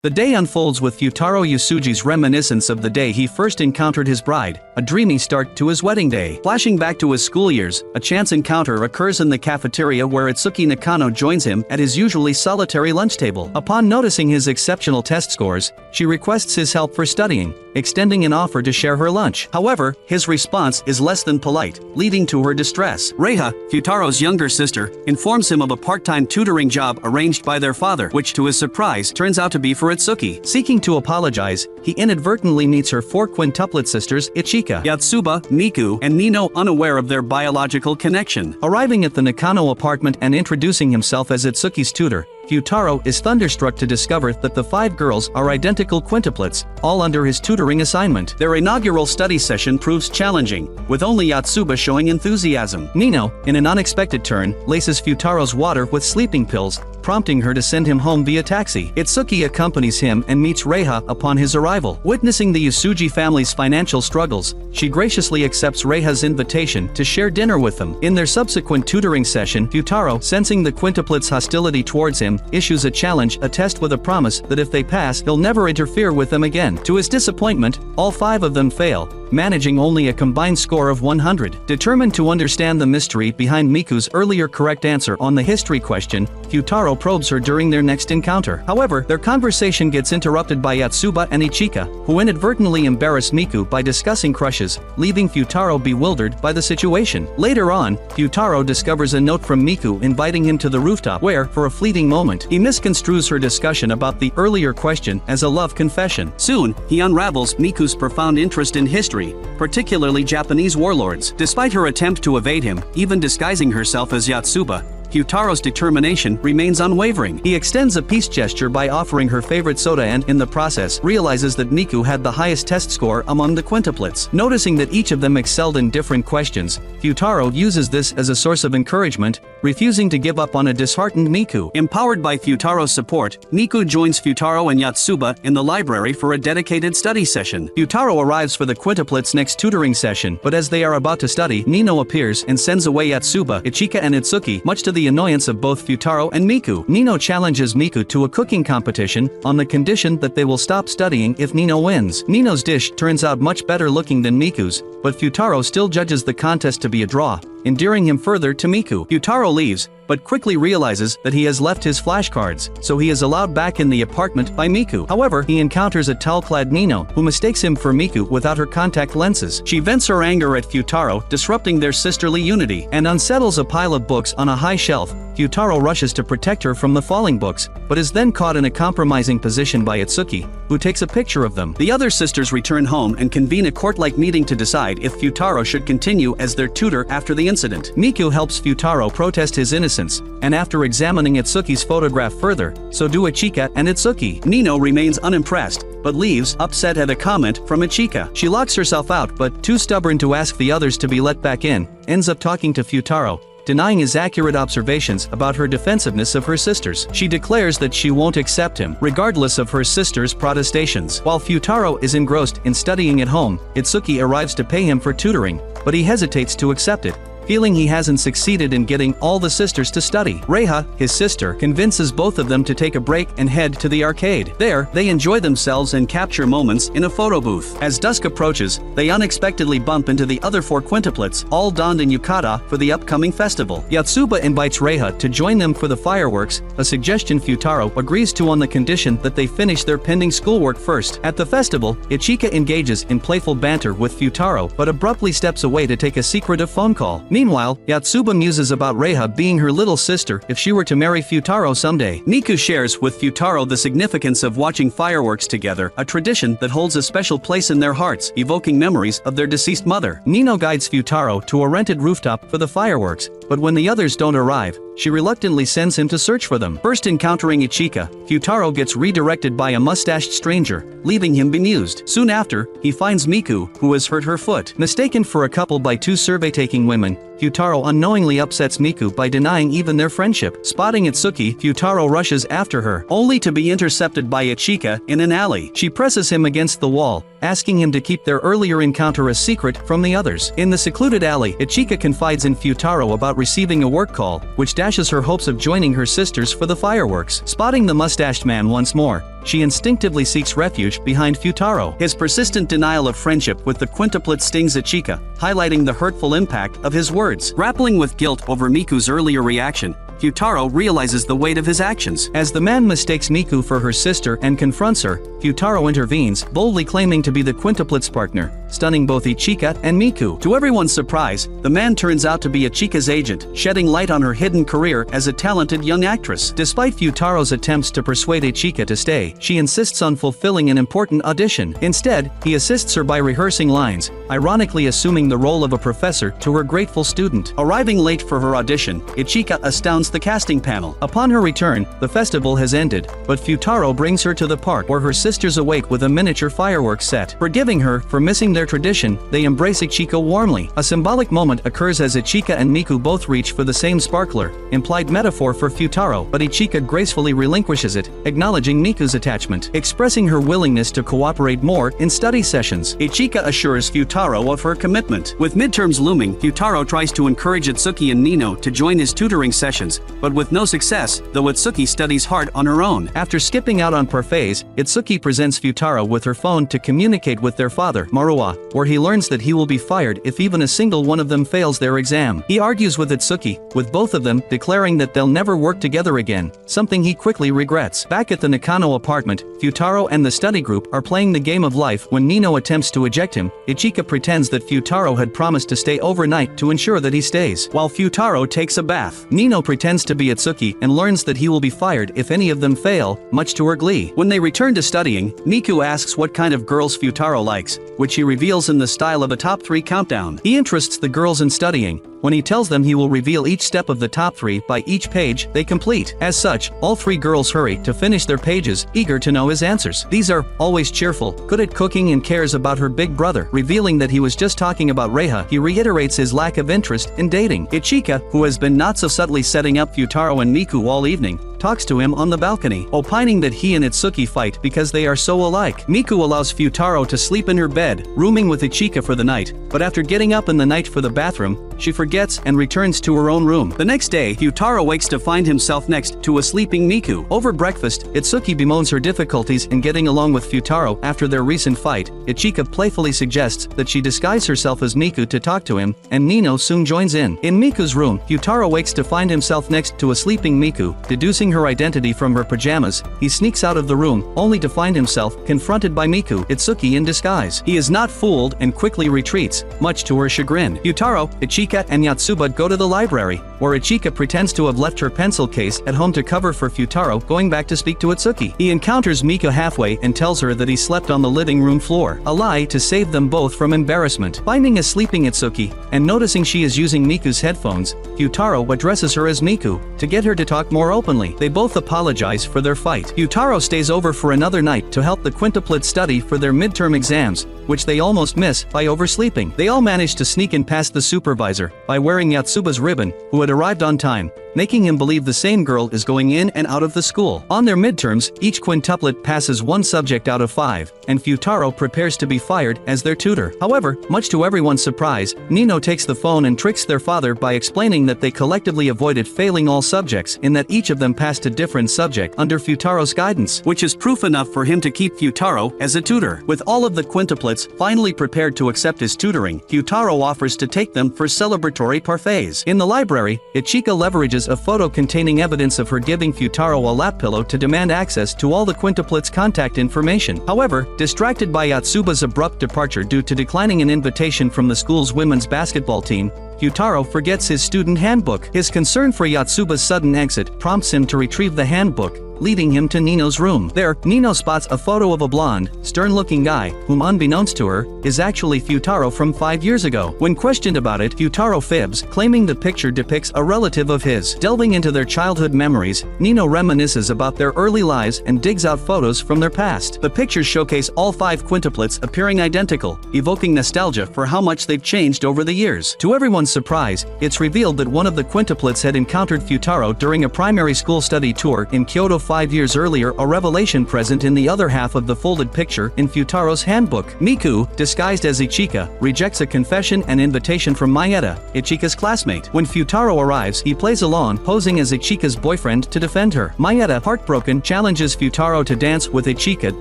The day unfolds with Futaro Yasuji's reminiscence of the day he first encountered his bride, a dreamy start to his wedding day. Flashing back to his school years, a chance encounter occurs in the cafeteria where Itsuki Nakano joins him at his usually solitary lunch table. Upon noticing his exceptional test scores, she requests his help for studying, extending an offer to share her lunch. However, his response is less than polite, leading to her distress. Reiha, Futaro's younger sister, informs him of a part-time tutoring job arranged by their father, which to his surprise turns out to be for Itsuki. Seeking to apologize, he inadvertently meets her 4 quintuplet sisters, Ichika, Yotsuba, Miku, and Nino, unaware of their biological connection. Arriving at the Nakano apartment and introducing himself as Itsuki's tutor, Futaro is thunderstruck to discover that the 5 girls are identical quintuplets, all under his tutoring assignment. Their inaugural study session proves challenging, with only Yotsuba showing enthusiasm. Nino, in an unexpected turn, laces Futaro's water with sleeping pills, prompting her to send him home via taxi. Itsuki accompanies him and meets Reiha upon his arrival. Witnessing the Yasuji family's financial struggles, she graciously accepts Reiha's invitation to share dinner with them. In their subsequent tutoring session, Futaro, sensing the quintuplets' hostility towards him, issues a challenge, a test with a promise that if they pass, he'll never interfere with them again. To his disappointment, all 5 of them fail, managing only a combined score of 100. Determined to understand the mystery behind Miku's earlier correct answer on the history question, Futaro probes her during their next encounter. However, their conversation gets interrupted by Yotsuba and Ichika, who inadvertently embarrass Miku by discussing crushes, leaving Futaro bewildered by the situation. Later on, Futaro discovers a note from Miku inviting him to the rooftop where, for a fleeting moment, he misconstrues her discussion about the earlier question as a love confession. Soon, he unravels Miku's profound interest in history, particularly Japanese warlords. Despite her attempt to evade him, even disguising herself as Yotsuba, Futaro's determination remains unwavering. He extends a peace gesture by offering her favorite soda and, in the process, realizes that Miku had the highest test score among the quintuplets. Noticing that each of them excelled in different questions, Futaro uses this as a source of encouragement, refusing to give up on a disheartened Miku. Empowered by Futaro's support, Miku joins Futaro and Yotsuba in the library for a dedicated study session. Futaro arrives for the quintuplets' next tutoring session, but as they are about to study, Nino appears and sends away Yotsuba, Ichika and Itsuki, much to the annoyance of both Futaro and Miku. Nino challenges Miku to a cooking competition, on the condition that they will stop studying if Nino wins. Nino's dish turns out much better looking than Miku's, but Futaro still judges the contest to be a draw, endearing him further to Miku. Futaro leaves, but quickly realizes that he has left his flashcards, so he is allowed back in the apartment by Miku. However, he encounters a towel-clad Nino, who mistakes him for Miku without her contact lenses. She vents her anger at Futaro, disrupting their sisterly unity, and unsettles a pile of books on a high shelf. Futaro rushes to protect her from the falling books, but is then caught in a compromising position by Itsuki, who takes a picture of them. The other sisters return home and convene a court-like meeting to decide if Futaro should continue as their tutor after the incident. Miku helps Futaro protest his innocence, and after examining Itsuki's photograph further, so do Ichika and Itsuki. Nino remains unimpressed, but leaves, upset at a comment from Ichika. She locks herself out but, too stubborn to ask the others to be let back in, ends up talking to Futaro, denying his accurate observations about her defensiveness of her sisters. She declares that she won't accept him, regardless of her sister's protestations. While Futaro is engrossed in studying at home, Itsuki arrives to pay him for tutoring, but he hesitates to accept it, feeling he hasn't succeeded in getting all the sisters to study. Reiha, his sister, convinces both of them to take a break and head to the arcade. There, they enjoy themselves and capture moments in a photo booth. As dusk approaches, they unexpectedly bump into the other 4 quintuplets, all donned in yukata for the upcoming festival. Yotsuba invites Reiha to join them for the fireworks, a suggestion Futaro agrees to on the condition that they finish their pending schoolwork first. At the festival, Ichika engages in playful banter with Futaro but abruptly steps away to take a secretive phone call. Meanwhile, Yotsuba muses about Reiha being her little sister if she were to marry Futaro someday. Miku shares with Futaro the significance of watching fireworks together, a tradition that holds a special place in their hearts, evoking memories of their deceased mother. Nino guides Futaro to a rented rooftop for the fireworks, but when the others don't arrive, she reluctantly sends him to search for them. First encountering Ichika, Futaro gets redirected by a mustached stranger, leaving him bemused. Soon after, he finds Miku, who has hurt her foot. Mistaken for a couple by 2 survey-taking women, Futaro unknowingly upsets Miku by denying even their friendship. Spotting Itsuki, Futaro rushes after her, only to be intercepted by Ichika in an alley. She presses him against the wall, asking him to keep their earlier encounter a secret from the others. In the secluded alley, Ichika confides in Futaro about receiving a work call, which dashes her hopes of joining her sisters for the fireworks. Spotting the mustached man once more, she instinctively seeks refuge behind Futaro. His persistent denial of friendship with the quintuplet stings Ichika, highlighting the hurtful impact of his words. Grappling with guilt over Miku's earlier reaction, Futaro realizes the weight of his actions. As the man mistakes Miku for her sister and confronts her, Futaro intervenes, boldly claiming to be the quintuplet's partner, stunning both Ichika and Miku. To everyone's surprise, the man turns out to be Ichika's agent, shedding light on her hidden career as a talented young actress. Despite Futaro's attempts to persuade Ichika to stay, she insists on fulfilling an important audition. Instead, he assists her by rehearsing lines, ironically assuming the role of a professor to her grateful student. Arriving late for her audition, Ichika astounds the casting panel. Upon her return, the festival has ended, but Futaro brings her to the park where her sisters awake with a miniature fireworks set. Forgiving her for missing their tradition, they embrace Ichika warmly. A symbolic moment occurs as Ichika and Miku both reach for the same sparkler, implied metaphor for Futaro, but Ichika gracefully relinquishes it, acknowledging Miku's attachment, expressing her willingness to cooperate more in study sessions. Ichika assures Futaro of her commitment. With midterms looming, Futaro tries to encourage Itsuki and Nino to join his tutoring sessions, but with no success, though Itsuki studies hard on her own. After skipping out on parfaits, Itsuki presents Futaro with her phone to communicate with their father, Maruwa, where he learns that he will be fired if even a single one of them fails their exam. He argues with Itsuki, with both of them declaring that they'll never work together again, something he quickly regrets. Back at the Nakano apartment, Futaro and the study group are playing the game of life when Nino attempts to eject him. Ichika pretends that Futaro had promised to stay overnight to ensure that he stays. While Futaro takes a bath, Nino pretends to be Itsuki and learns that he will be fired if any of them fail, much to her glee. When they return to studying, Miku asks what kind of girls Futaro likes, which he reveals in the style of a top 3 countdown. He interests the girls in studying. When he tells them he will reveal each step of the top 3 by each page they complete. As such, all 3 girls hurry to finish their pages, eager to know his answers. These are always cheerful, good at cooking and cares about her big brother. Revealing that he was just talking about Reiha, he reiterates his lack of interest in dating. Ichika, who has been not so subtly setting up Futaro and Miku all evening, talks to him on the balcony, opining that he and Itsuki fight because they are so alike. Miku allows Futaro to sleep in her bed, rooming with Ichika for the night, but after getting up in the night for the bathroom, she forgets and returns to her own room. The next day, Futaro wakes to find himself next to a sleeping Miku. Over breakfast, Itsuki bemoans her difficulties in getting along with Futaro after their recent fight. Ichika playfully suggests that she disguise herself as Miku to talk to him, and Nino soon joins in. In Miku's room, Futaro wakes to find himself next to a sleeping Miku. Deducing her identity from her pajamas, he sneaks out of the room, only to find himself confronted by Miku, Itsuki in disguise. He is not fooled and quickly retreats, much to her chagrin. Futaro, Ichika and Yotsuba go to the library, where Ichika pretends to have left her pencil case at home to cover for Futaro going back to speak to Itsuki. He encounters Miku halfway and tells her that he slept on the living room floor, a lie to save them both from embarrassment. Finding a sleeping Itsuki, and noticing she is using Miku's headphones, Futaro addresses her as Miku, to get her to talk more openly. They both apologize for their fight. Futaro stays over for another night to help the quintuplets study for their midterm exams, which they almost miss by oversleeping. They all manage to sneak in past the supervisor by wearing Yotsuba's ribbon, who had arrived on time, making him believe the same girl is going in and out of the school. On their midterms, each quintuplet passes 1 subject out of 5, and Futaro prepares to be fired as their tutor. However, much to everyone's surprise, Nino takes the phone and tricks their father by explaining that they collectively avoided failing all subjects, in that each of them passed a different subject under Futaro's guidance, which is proof enough for him to keep Futaro as a tutor. With all of the quintuplets finally prepared to accept his tutoring, Futaro offers to take them for celebratory parfaits. In the library, Ichika leverages a photo containing evidence of her giving Futaro a lap pillow to demand access to all the quintuplets' contact information. However, distracted by Yotsuba's abrupt departure due to declining an invitation from the school's women's basketball team, Futaro forgets his student handbook. His concern for Yotsuba's sudden exit prompts him to retrieve the handbook, leading him to Nino's room. There, Nino spots a photo of a blonde, stern-looking guy, whom unbeknownst to her, is actually Futaro from 5 years ago. When questioned about it, Futaro fibs, claiming the picture depicts a relative of his. Delving into their childhood memories, Nino reminisces about their early lives and digs out photos from their past. The pictures showcase all 5 quintuplets appearing identical, evoking nostalgia for how much they've changed over the years. To everyone's surprise, it's revealed that one of the quintuplets had encountered Futaro during a primary school study tour in Kyoto 5 years earlier a revelation present in the other half of the folded picture in Futaro's handbook. Miku, disguised as Ichika, rejects a confession and invitation from Maeda, Ichika's classmate. When Futaro arrives, he plays along, posing as Ichika's boyfriend to defend her. Maeda, heartbroken, challenges Futaro to dance with Ichika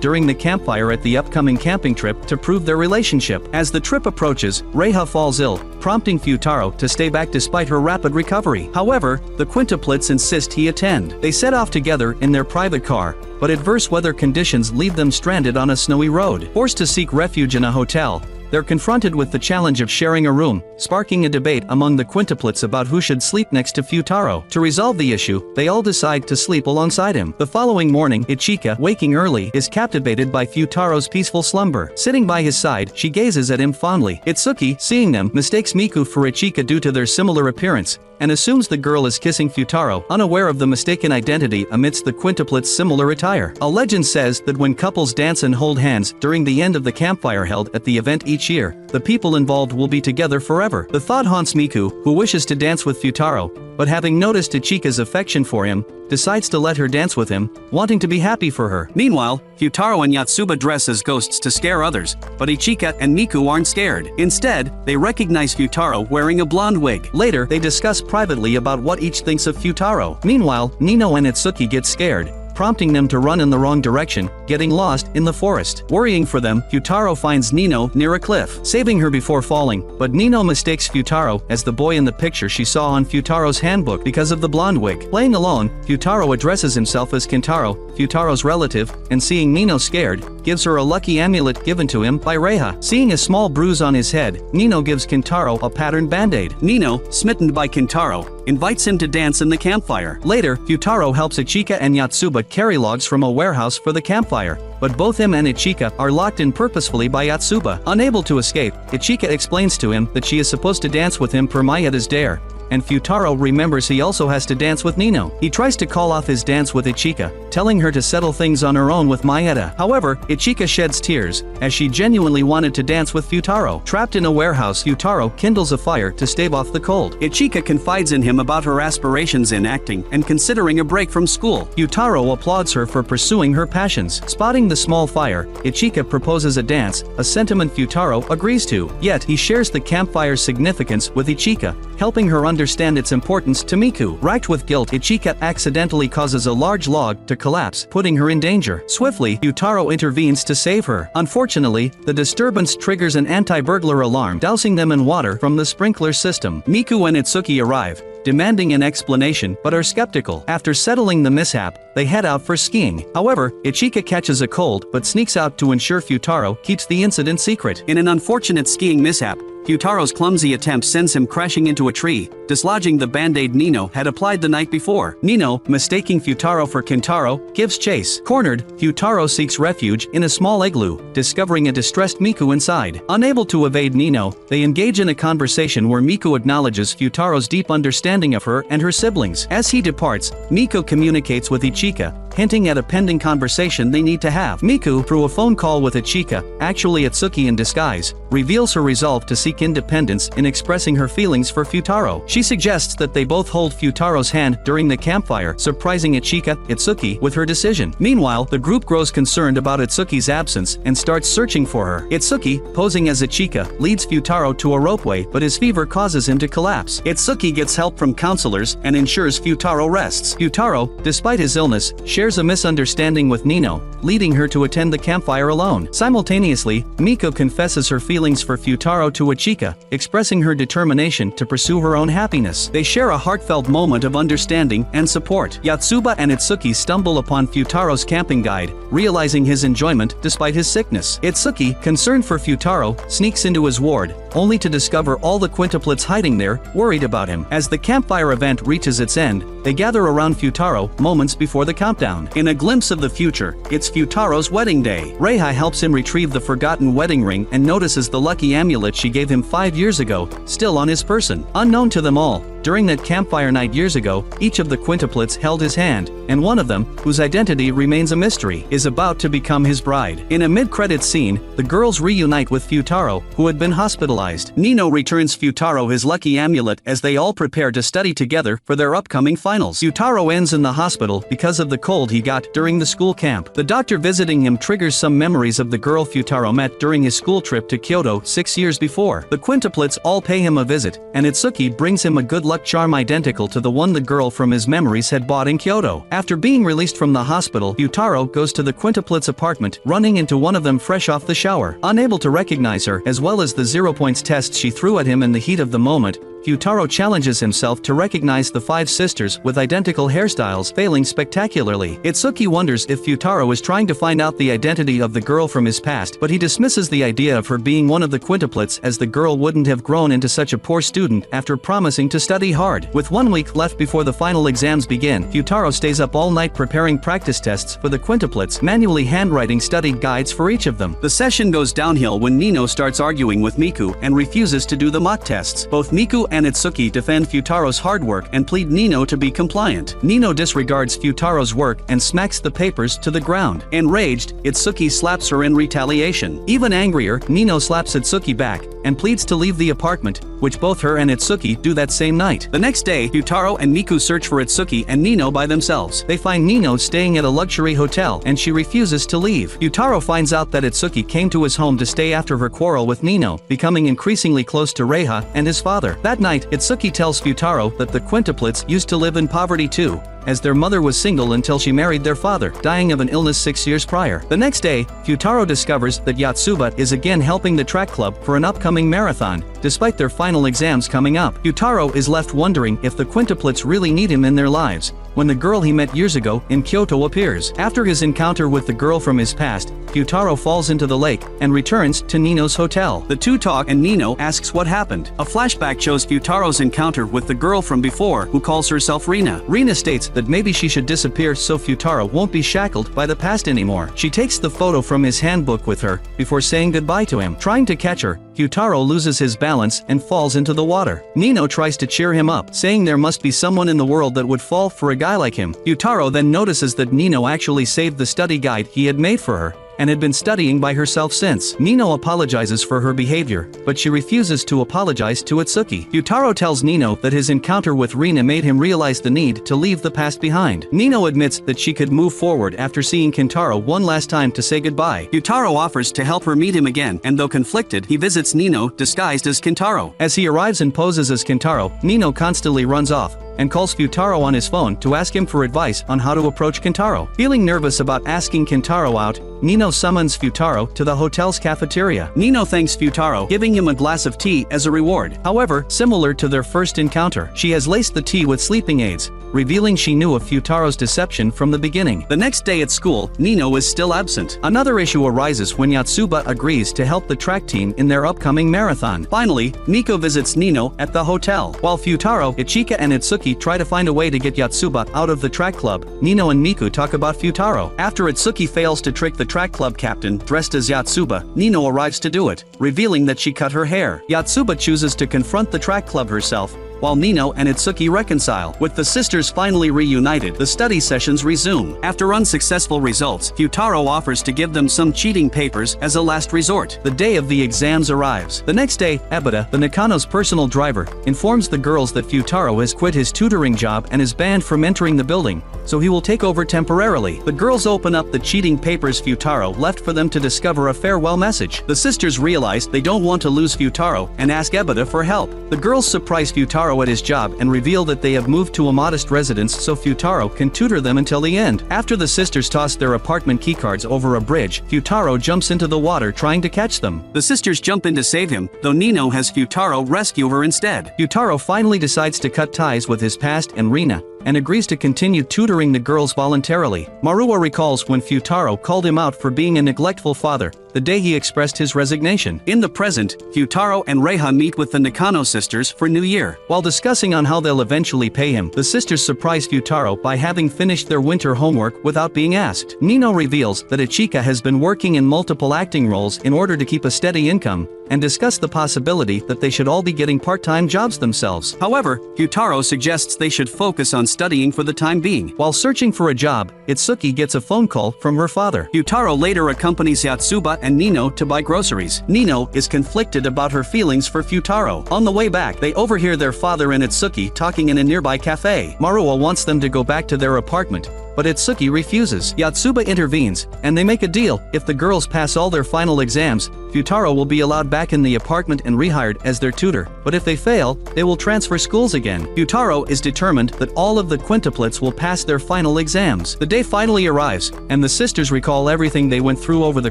during the campfire at the upcoming camping trip to prove their relationship. As the trip approaches, Reiha falls ill, prompting Futaro to stay back despite her rapid recovery. However, the quintuplets insist he attend. They set off together in their private car, but adverse weather conditions leave them stranded on a snowy road. Forced to seek refuge in a hotel, they're confronted with the challenge of sharing a room, sparking a debate among the quintuplets about who should sleep next to Futaro. To resolve the issue, they all decide to sleep alongside him. The following morning, Ichika, waking early, is captivated by Futaro's peaceful slumber. Sitting by his side, she gazes at him fondly. Itsuki, seeing them, mistakes Miku for Ichika due to their similar appearance, and assumes the girl is kissing Futaro, unaware of the mistaken identity amidst the quintuplets' similar attire. A legend says that when couples dance and hold hands during the end of the campfire held at the event each year, the people involved will be together forever. The thought haunts Miku, who wishes to dance with Futaro, but having noticed Ichika's affection for him, decides to let her dance with him, wanting to be happy for her. Meanwhile, Futaro and Yotsuba dress as ghosts to scare others, but Ichika and Miku aren't scared. Instead, they recognize Futaro wearing a blonde wig. Later, they discuss privately about what each thinks of Futaro. Meanwhile, Nino and Itsuki get scared, prompting them to run in the wrong direction, getting lost in the forest. Worrying for them, Futaro finds Nino near a cliff, saving her before falling, but Nino mistakes Futaro as the boy in the picture she saw on Futaro's handbook because of the blonde wig. Playing alone, Futaro addresses himself as Kentaro, Futaro's relative, and seeing Nino scared, gives her a lucky amulet given to him by Reiha. Seeing a small bruise on his head, Nino gives Kentaro a patterned band-aid. Nino, smitten by Kentaro, invites him to dance in the campfire. Later, Futaro helps Ichika and Yotsuba carry logs from a warehouse for the campfire, but both him and Ichika are locked in purposefully by Yotsuba. Unable to escape, Ichika explains to him that she is supposed to dance with him per Maeda's dare, and Futaro remembers he also has to dance with Nino. He tries to call off his dance with Ichika, telling her to settle things on her own with Maeda. However, Ichika sheds tears, as she genuinely wanted to dance with Futaro. Trapped in a warehouse, Futaro kindles a fire to stave off the cold. Ichika confides in him about her aspirations in acting and considering a break from school. Futaro applauds her for pursuing her passions. Spotting the small fire, Ichika proposes a dance, a sentiment Futaro agrees to. Yet, he shares the campfire's significance with Ichika, helping her understand its importance to Miku. Racked with guilt, Ichika accidentally causes a large log to collapse, putting her in danger. Swiftly, Futaro intervenes to save her. Unfortunately, the disturbance triggers an anti-burglar alarm, dousing them in water from the sprinkler system. Miku and Itsuki arrive, demanding an explanation, but are skeptical. After settling the mishap, they head out for skiing. However, Ichika catches a cold but sneaks out to ensure Futaro keeps the incident secret. In an unfortunate skiing mishap, Futaro's clumsy attempt sends him crashing into a tree, dislodging the band-aid Nino had applied the night before. Nino, mistaking Futaro for Kentaro, gives chase. Cornered, Futaro seeks refuge in a small igloo, discovering a distressed Miku inside. Unable to evade Nino, they engage in a conversation where Miku acknowledges Futaro's deep understanding of her and her siblings. As he departs, Miku communicates with Ichika, hinting at a pending conversation they need to have. Miku, through a phone call with Ichika, actually Itsuki in disguise, reveals her resolve to seek independence in expressing her feelings for Futaro. She suggests that they both hold Futaro's hand during the campfire, surprising Itsuki with her decision. Meanwhile, the group grows concerned about Itsuki's absence and starts searching for her. Itsuki, posing as Ichika, leads Futaro to a ropeway, but his fever causes him to collapse. Itsuki gets help from counselors and ensures Futaro rests. Futaro, despite his illness, shares a misunderstanding with Nino, leading her to attend the campfire alone. Simultaneously, Miku confesses her feelings for Futaro to Ichika, expressing her determination to pursue her own happiness. They share a heartfelt moment of understanding and support. Yotsuba and Itsuki stumble upon Futaro's camping guide, realizing his enjoyment despite his sickness. Itsuki, concerned for Futaro, sneaks into his ward, only to discover all the quintuplets hiding there, worried about him. As the campfire event reaches its end, they gather around Futaro moments before the countdown. In a glimpse of the future, it's Futaro's wedding day. Reiha helps him retrieve the forgotten wedding ring and notices the lucky amulet she gave him 5 years ago, still on his person. Unknown to them all, During that campfire night years ago, each of the quintuplets held his hand, and one of them, whose identity remains a mystery, is about to become his bride. In a mid-credits scene, the girls reunite with Futaro, who had been hospitalized. Nino returns Futaro his lucky amulet as they all prepare to study together for their upcoming finals. Futaro ends in the hospital because of the cold he got during the school camp. The doctor visiting him triggers some memories of the girl Futaro met during his school trip to Kyoto 6 years before. The quintuplets all pay him a visit, and Itsuki brings him a good luck charm identical to the one the girl from his memories had bought in Kyoto. After being released from the hospital, Futaro goes to the quintuplets' apartment, running into one of them fresh off the shower. Unable to recognize her, as well as the 0 points test she threw at him in the heat of the moment, Futaro challenges himself to recognize the 5 sisters with identical hairstyles, failing spectacularly. Itsuki wonders if Futaro is trying to find out the identity of the girl from his past, but he dismisses the idea of her being one of the quintuplets, as the girl wouldn't have grown into such a poor student after promising to study hard. With 1 week left before the final exams begin, Futaro stays up all night preparing practice tests for the quintuplets, manually handwriting study guides for each of them. The session goes downhill when Nino starts arguing with Miku and refuses to do the mock tests. Both Miku and Itsuki defend Futaro's hard work and plead Nino to be compliant. Nino disregards Futaro's work and smacks the papers to the ground. Enraged, Itsuki slaps her in retaliation. Even angrier, Nino slaps Itsuki back and pleads to leave the apartment, which both her and Itsuki do that same night. The next day, Futaro and Miku search for Itsuki and Nino by themselves. They find Nino staying at a luxury hotel and she refuses to leave. Futaro finds out that Itsuki came to his home to stay after her quarrel with Nino, becoming increasingly close to Reiha and his father. That night, Itsuki tells Futaro that the quintuplets used to live in poverty too, as their mother was single until she married their father, dying of an illness 6 years prior. The next day, Futaro discovers that Yotsuba is again helping the track club for an upcoming marathon, despite their final exams coming up. Futaro is left wondering if the quintuplets really need him in their lives, when the girl he met years ago in Kyoto appears. After his encounter with the girl from his past, Futaro falls into the lake and returns to Nino's hotel. The two talk and Nino asks what happened. A flashback shows Futaro's encounter with the girl from before, who calls herself Rina. Rina states that maybe she should disappear so Futaro won't be shackled by the past anymore. She takes the photo from his handbook with her before saying goodbye to him. Trying to catch her, Futaro loses his balance and falls into the water. Nino tries to cheer him up, saying there must be someone in the world that would fall for a guy like him. Futaro then notices that Nino actually saved the study guide he had made for her, and had been studying by herself since. Nino apologizes for her behavior, but she refuses to apologize to Itsuki. Futaro tells Nino that his encounter with Rina made him realize the need to leave the past behind. Nino admits that she could move forward after seeing Kintaro one last time to say goodbye. Futaro offers to help her meet him again, and though conflicted, he visits Nino disguised as Kintaro. As he arrives and poses as Kintaro, Nino constantly runs off and calls Futaro on his phone to ask him for advice on how to approach Kintaro. Feeling nervous about asking Kintaro out, Nino summons Futaro to the hotel's cafeteria. Nino thanks Futaro, giving him a glass of tea as a reward. However, similar to their first encounter, she has laced the tea with sleeping aids, revealing she knew of Futaro's deception from the beginning. The next day at school, Nino is still absent. Another issue arises when Yotsuba agrees to help the track team in their upcoming marathon. Finally, Nico visits Nino at the hotel. While Futaro, Ichika and Itsuki try to find a way to get Yotsuba out of the track club, Nino and Miku talk about Futaro. After Itsuki fails to trick the track club captain, dressed as Yotsuba, Nino arrives to do it, revealing that she cut her hair. Yotsuba chooses to confront the track club herself, while Nino and Itsuki reconcile. With the sisters finally reunited, the study sessions resume. After unsuccessful results, Futaro offers to give them some cheating papers as a last resort. The day of the exams arrives. The next day, Ebita, the Nakano's personal driver, informs the girls that Futaro has quit his tutoring job and is banned from entering the building, so he will take over temporarily. The girls open up the cheating papers Futaro left for them to discover a farewell message. The sisters realize they don't want to lose Futaro and ask Ebita for help. The girls surprise Futaro at his job and reveal that they have moved to a modest residence so Futaro can tutor them until the end. After the sisters toss their apartment keycards over a bridge, Futaro jumps into the water trying to catch them. The sisters jump in to save him, though Nino has Futaro rescue her instead. Futaro finally decides to cut ties with his past and Rina, and agrees to continue tutoring the girls voluntarily. Marua recalls when Futaro called him out for being a neglectful father, the day he expressed his resignation. In the present, Futaro and Reiha meet with the Nakano sisters for New Year. While discussing on how they'll eventually pay him, the sisters surprise Futaro by having finished their winter homework without being asked. Nino reveals that Ichika has been working in multiple acting roles in order to keep a steady income, and discuss the possibility that they should all be getting part-time jobs themselves. However, Futaro suggests they should focus on studying for the time being. While searching for a job, Itsuki gets a phone call from her father. Futaro later accompanies Yotsuba and Nino to buy groceries. Nino is conflicted about her feelings for Futaro. On the way back, they overhear their father and Itsuki talking in a nearby cafe. Maruo wants them to go back to their apartment, but Itsuki refuses. Yotsuba intervenes, and they make a deal. If the girls pass all their final exams, Futaro will be allowed back in the apartment and rehired as their tutor, but if they fail, they will transfer schools again. Futaro is determined that all of the quintuplets will pass their final exams. The day finally arrives, and the sisters recall everything they went through over the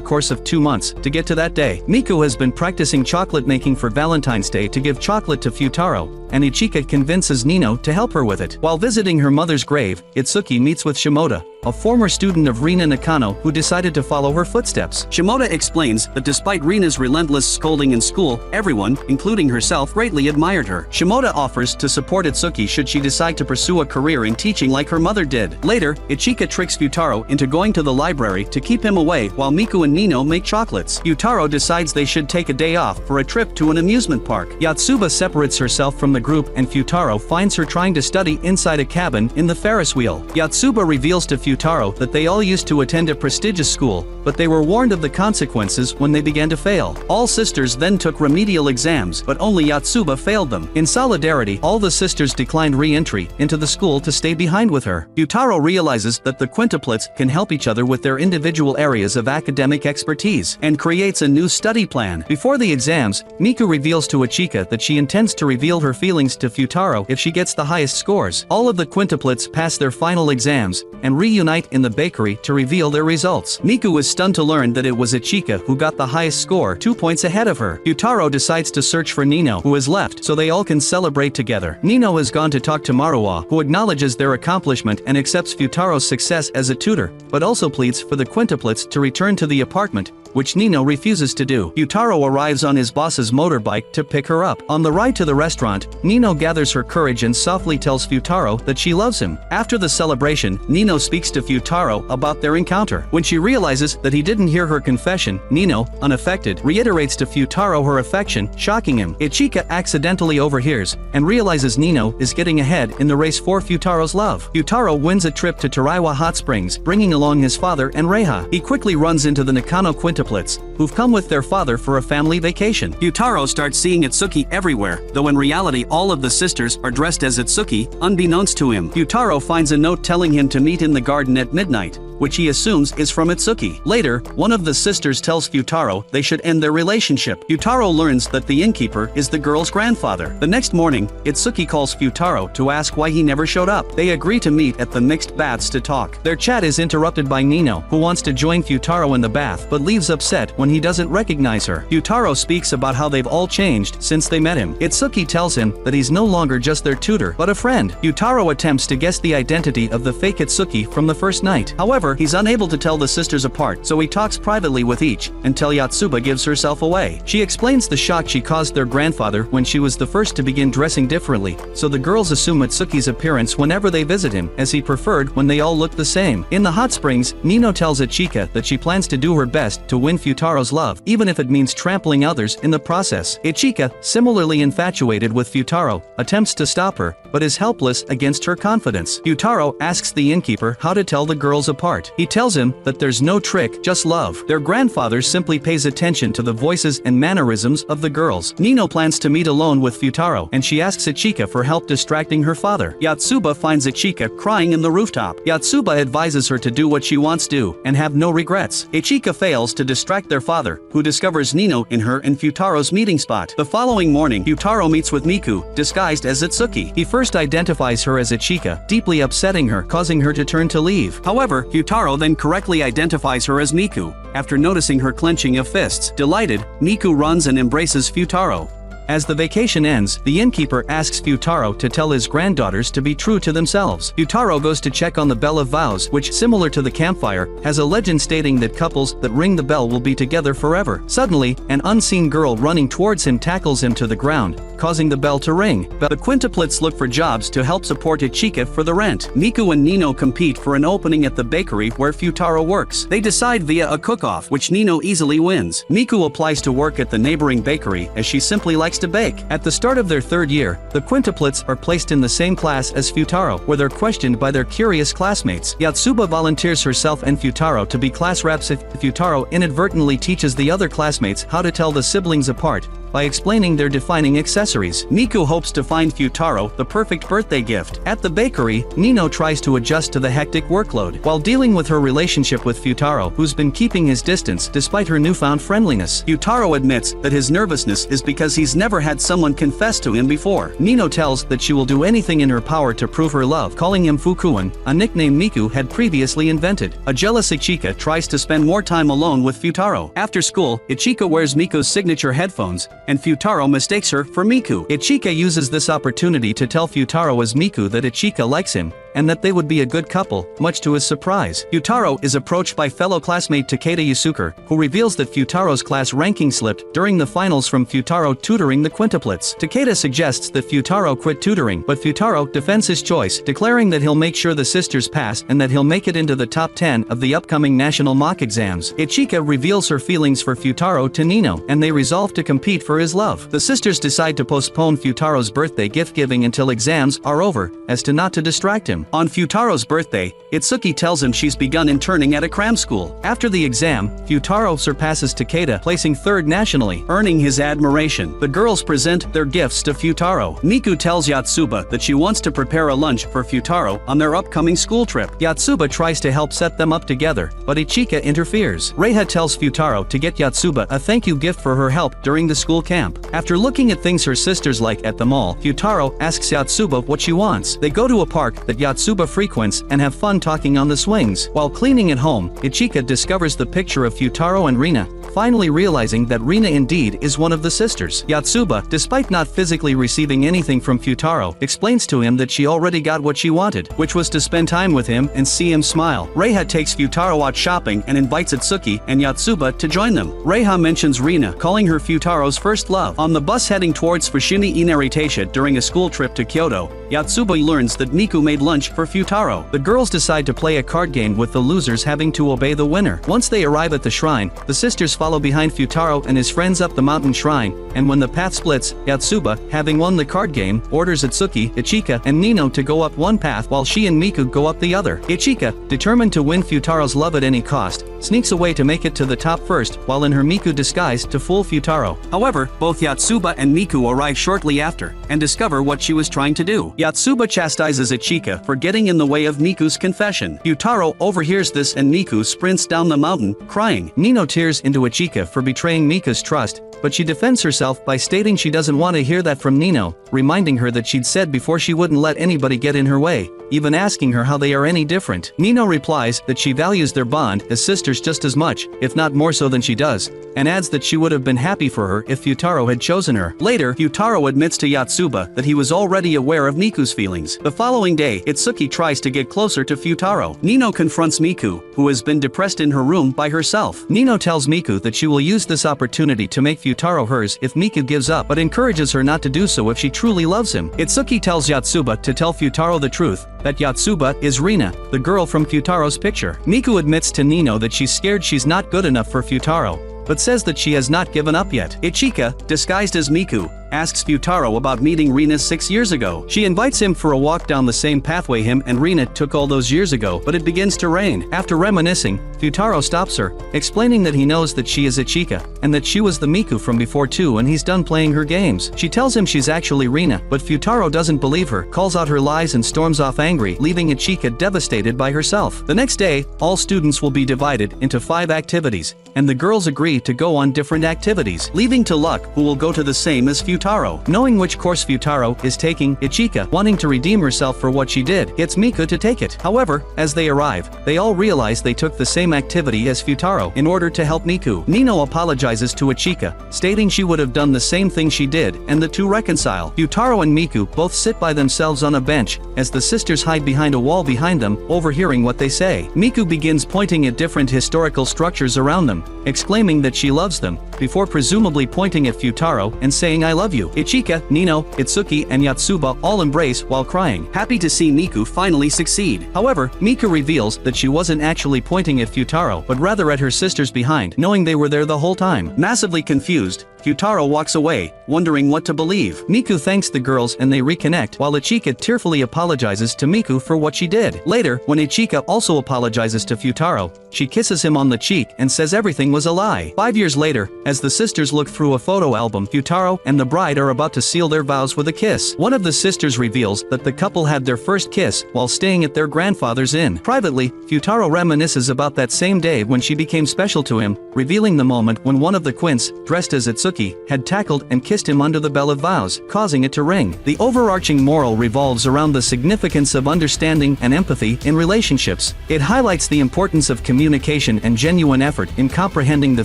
course of 2 months to get to that day. Miku has been practicing chocolate making for Valentine's Day to give chocolate to Futaro, and Ichika convinces Nino to help her with it. While visiting her mother's grave, Itsuki meets with Shimoda, a former student of Rina Nakano who decided to follow her footsteps. Shimoda explains that despite Rina's relentless scolding in school, everyone, including herself, greatly admired her. Shimoda offers to support Itsuki should she decide to pursue a career in teaching like her mother did. Later, Ichika tricks Futaro into going to the library to keep him away while Miku and Nino make chocolates. Futaro decides they should take a day off for a trip to an amusement park. Yotsuba separates herself from the group and Futaro finds her trying to study inside a cabin in the Ferris wheel. Yotsuba reveals to Futaro that they all used to attend a prestigious school, but they were warned of the consequences when they began to fail. All sisters then took remedial exams, but only Yotsuba failed them. In solidarity, all the sisters declined re-entry into the school to stay behind with her. Futaro realizes that the quintuplets can help each other with their individual areas of academic expertise, and creates a new study plan. Before the exams, Miku reveals to Ichika that she intends to reveal her feelings to Futaro if she gets the highest scores. All of the quintuplets pass their final exams, and reunite in the bakery to reveal their results. Miku is stunned to learn that it was Ichika who got the highest score, 2 points ahead of her. Futaro decides to search for Nino, who has left, so they all can celebrate together. Nino has gone to talk to Maruo, who acknowledges their accomplishment and accepts Futaro's success as a tutor, but also pleads for the quintuplets to return to the apartment, which Nino refuses to do. Futaro arrives on his boss's motorbike to pick her up. On the ride to the restaurant, Nino gathers her courage and softly tells Futaro that she loves him. After the celebration, Nino speaks to Futaro about their encounter. When she realizes that he didn't hear her confession, Nino, unaffected, reiterates to Futaro her affection, shocking him. Ichika accidentally overhears, and realizes Nino is getting ahead in the race for Futaro's love. Futaro wins a trip to Taraiwa Hot Springs, bringing along his father and Reiha. He quickly runs into the Nakano quintuplets, who've come with their father for a family vacation. Futaro starts seeing Itsuki everywhere, though in reality all of the sisters are dressed as Itsuki, unbeknownst to him. Futaro finds a note telling him to meet in the garden at midnight, which he assumes is from Itsuki. Later, one of the sisters tells Futaro they should end their relationship. Futaro learns that the innkeeper is the girl's grandfather. The next morning, Itsuki calls Futaro to ask why he never showed up. They agree to meet at the mixed baths to talk. Their chat is interrupted by Nino, who wants to join Futaro in the bath but leaves upset when he doesn't recognize her. Futaro speaks about how they've all changed since they met him. Itsuki tells him that he's no longer just their tutor, but a friend. Futaro attempts to guess the identity of the fake Itsuki from the first night. However, he's unable to tell the sisters apart, so he talks privately with each, until Yotsuba gives herself away. She explains the shock she caused their grandfather when she was the first to begin dressing differently, so the girls assume Itsuki's appearance whenever they visit him, as he preferred when they all looked the same. In the hot springs, Nino tells Ichika that she plans to do her best to win Futaro's love, even if it means trampling others in the process. Ichika, similarly infatuated with Futaro, attempts to stop her, but is helpless against her confidence. Futaro asks the innkeeper how to tell the girls apart. He tells him that there's no trick, just love. Their grandfather simply pays attention to the voices and mannerisms of the girls. Nino plans to meet alone with Futaro, and she asks Ichika for help distracting her father. Yotsuba finds Ichika crying in the rooftop. Yotsuba advises her to do what she wants to, and have no regrets. Ichika fails to distract their father, who discovers Nino in her and Futaro's meeting spot. The following morning, Futaro meets with Miku, disguised as Itsuki. He first identifies her as Ichika, deeply upsetting her, causing her to turn to leave. However, Futaro then correctly identifies her as Miku, after noticing her clenching of fists. Delighted, Miku runs and embraces Futaro. As the vacation ends, the innkeeper asks Futaro to tell his granddaughters to be true to themselves. Futaro goes to check on the Bell of Vows, which, similar to the campfire, has a legend stating that couples that ring the bell will be together forever. Suddenly, an unseen girl running towards him tackles him to the ground, causing the bell to ring. The quintuplets look for jobs to help support Ichika for the rent. Miku and Nino compete for an opening at the bakery where Futaro works. They decide via a cook-off, which Nino easily wins. Miku applies to work at the neighboring bakery as she simply likes to bake. At the start of their third year, the quintuplets are placed in the same class as Futaro, where they're questioned by their curious classmates. Yotsuba volunteers herself and Futaro to be class reps if Futaro inadvertently teaches the other classmates how to tell the siblings apart by explaining their defining accessories. Miku hopes to find Futaro the perfect birthday gift. At the bakery, Nino tries to adjust to the hectic workload. While dealing with her relationship with Futaro, who's been keeping his distance despite her newfound friendliness, Futaro admits that his nervousness is because he's never had someone confess to him before. Nino tells that she will do anything in her power to prove her love, calling him Fukuin, a nickname Miku had previously invented. A jealous Ichika tries to spend more time alone with Futaro. After school, Ichika wears Miku's signature headphones, and Futaro mistakes her for Miku. Ichika uses this opportunity to tell Futaro as Miku that Ichika likes him, and that they would be a good couple, much to his surprise. Futaro is approached by fellow classmate Takeda Yusuke, who reveals that Futaro's class ranking slipped during the finals from Futaro tutoring the quintuplets. Takeda suggests that Futaro quit tutoring, but Futaro defends his choice, declaring that he'll make sure the sisters pass and that he'll make it into the top 10 of the upcoming national mock exams. Ichika reveals her feelings for Futaro to Nino, and they resolve to compete for his love. The sisters decide to postpone Futaro's birthday gift-giving until exams are over, as to not to distract him. On Futaro's birthday, Itsuki tells him she's begun interning at a cram school. After the exam, Futaro surpasses Takeda, placing third nationally, earning his admiration. The girls present their gifts to Futaro. Miku tells Yotsuba that she wants to prepare a lunch for Futaro on their upcoming school trip. Yotsuba tries to help set them up together, but Ichika interferes. Reiha tells Futaro to get Yotsuba a thank you gift for her help during the school camp. After looking at things her sisters like at the mall, Futaro asks Yotsuba what she wants. They go to a park that Yotsuba frequents and have fun talking on the swings. While cleaning at home, Ichika discovers the picture of Futaro and Rina, finally realizing that Rina indeed is one of the sisters. Yotsuba, despite not physically receiving anything from Futaro, explains to him that she already got what she wanted, which was to spend time with him and see him smile. Reiha takes Futaro out shopping and invites Itsuki and Yotsuba to join them. Reiha mentions Rina, calling her Futaro's first love. On the bus heading towards Fushimi Inaritasha during a school trip to Kyoto, Yotsuba learns that Miku made lunch for Futaro. The girls decide to play a card game with the losers having to obey the winner. Once they arrive at the shrine, the sisters follow behind Futaro and his friends up the mountain shrine, and when the path splits, Yotsuba, having won the card game, orders Itsuki, Ichika, and Nino to go up one path while she and Miku go up the other. Ichika, determined to win Futaro's love at any cost, sneaks away to make it to the top first, while in her Miku disguise to fool Futaro. However, both Yotsuba and Miku arrive shortly after, and discover what she was trying to do. Yotsuba chastises Ichika for getting in the way of Miku's confession. Futaro overhears this and Miku sprints down the mountain, crying. Nino tears into Ichika for betraying Miku's trust, but she defends herself by stating she doesn't want to hear that from Nino, reminding her that she'd said before she wouldn't let anybody get in her way, even asking her how they are any different. Nino replies that she values their bond as sisters just as much, if not more so than she does, and adds that she would have been happy for her if Futaro had chosen her. Later, Futaro admits to Yotsuba that he was already aware of Miku's feelings. The following day, Itsuki tries to get closer to Futaro. Nino confronts Miku, who has been depressed in her room by herself. Nino tells Miku that she will use this opportunity to make Futaro hers if Miku gives up, but encourages her not to do so if she truly loves him. Itsuki tells Yotsuba to tell Futaro the truth, that Yotsuba is Rina, the girl from Futaro's picture. Miku admits to Nino that she's scared she's not good enough for Futaro, but says that she has not given up yet. Ichika, disguised as Miku, asks Futaro about meeting Rina 6 years ago. She invites him for a walk down the same pathway him and Rina took all those years ago, but it begins to rain. After reminiscing, Futaro stops her, explaining that he knows that she is Ichika, and that she was the Miku from before too and he's done playing her games. She tells him she's actually Rina, but Futaro doesn't believe her, calls out her lies and storms off angry, leaving Ichika devastated by herself. The next day, all students will be divided into 5 activities, and the girls agree to go on different activities, leaving to Luck, who will go to the same as Futaro. Futaro. Knowing which course Futaro is taking, Ichika, wanting to redeem herself for what she did, gets Miku to take it. However, as they arrive, they all realize they took the same activity as Futaro in order to help Miku. Nino apologizes to Ichika, stating she would have done the same thing she did, and the two reconcile. Futaro and Miku both sit by themselves on a bench, as the sisters hide behind a wall behind them, overhearing what they say. Miku begins pointing at different historical structures around them, exclaiming that she loves them, before presumably pointing at Futaro and saying I love you. Ichika, Nino, Itsuki and Yotsuba all embrace while crying, happy to see Miku finally succeed. However, Miku reveals that she wasn't actually pointing at Futaro but rather at her sisters behind, knowing they were there the whole time. Massively confused, Futaro walks away, wondering what to believe. Miku thanks the girls and they reconnect, while Ichika tearfully apologizes to Miku for what she did. Later, when Ichika also apologizes to Futaro, she kisses him on the cheek and says everything was a lie. 5 years later, as the sisters look through a photo album, Futaro and the bride are about to seal their vows with a kiss. One of the sisters reveals that the couple had their first kiss while staying at their grandfather's inn. Privately, Futaro reminisces about that same day when she became special to him, revealing the moment when one of the quints, dressed as Itsuki, had tackled and kissed him under the bell of vows, causing it to ring. The overarching moral revolves around the significance of understanding and empathy in relationships. It highlights the importance of communication and genuine effort in comprehending the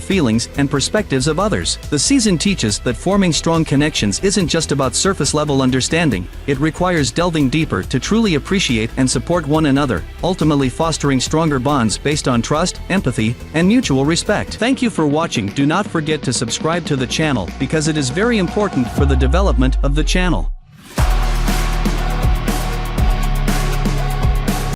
feelings and perspectives of others. The season teaches that forming strong connections isn't just about surface-level understanding, it requires delving deeper to truly appreciate and support one another, ultimately fostering stronger bonds based on trust, empathy, and mutual respect. Thank you for watching. Do not forget to subscribe to the channel because it is very important for the development of the channel.